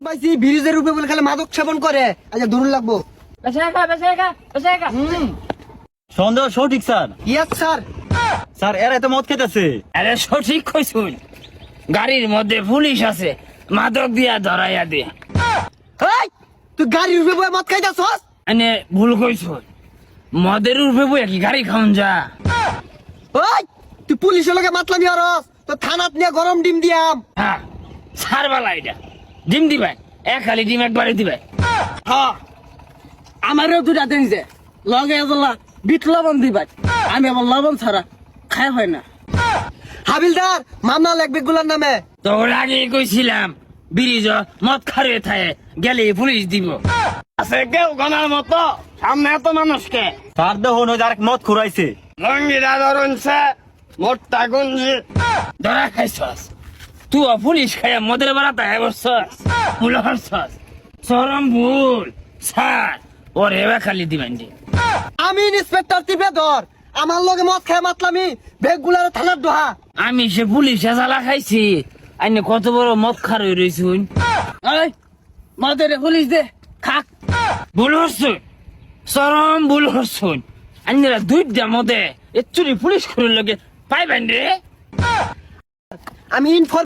পাইছি ব্রিজের উপরে বলে খালি মাদক সেবন করে। আচ্ছা ধরুন লাগবো। সন্দেহ সঠিক স্যার। Yes sir. স্যার এরা তো মদ খেতেছে। আরে সঠিক কইছুন, গাড়ির মধ্যে পুলিশ আছে, মাদক দিয়া ধরাইয়া দে। এই তুই গাড়ির উপরে বয়ে মদ খাইতাছস? এনে ভুল কইছুন, মদের উঠবে বই কি গাড়ি খাওন যা। ওই তুই পুলিশের লগে মাতলামি হরস, তো থানাত নিয়ে গরম ডিম দিয়াম। হ্যাঁ সারবালা এটা ডিম দিবাই, এক খালি ডিম একবারে দিবাই। হ্যাঁ আমারও দুটা দিন যে লগে এজলা বিট লবণ দিবাই, আমি আবার লবণ ছাড়া খাই হয় না। হাবিলদার মামলা লাগবে গুলার নামে। তোর আগে কইছিলাম ব্রিজ মদ খারে থায় গেলে পুলিশ দিব। আছে কেউ গনার মতো সামনে এত মানুষকে স্যার দেখুন ওই যে আরেক মদ খুরাইছে। লঙ্গিরা ধরুনছে মোটটা গুঞ্জি ধরা খাইছস তুই পুলিশ খাইয়া মদের বেড়াতে বসছস, ভুল হরছস, চরম ভুল। স্যার ওর এবার খালি দিবেন যে আমি ইন্সপেক্টর টিপে ধর, আমার লগে মদ খায় মাতলামি বেগ গুলার থানার দোহা। আমি সে পুলিশে জ্বালা খাইছি, আইনে কত বড় মদ খার হয়ে রয়েছুন। ওই মদের পুলিশ দে খাক। ভুল হরছুন, চরম ভুল হরছুন। আইনেরা দুইটা মদে এচুরি পুলিশ করে লগে পাইবেন রে। আমি ইনফর্ম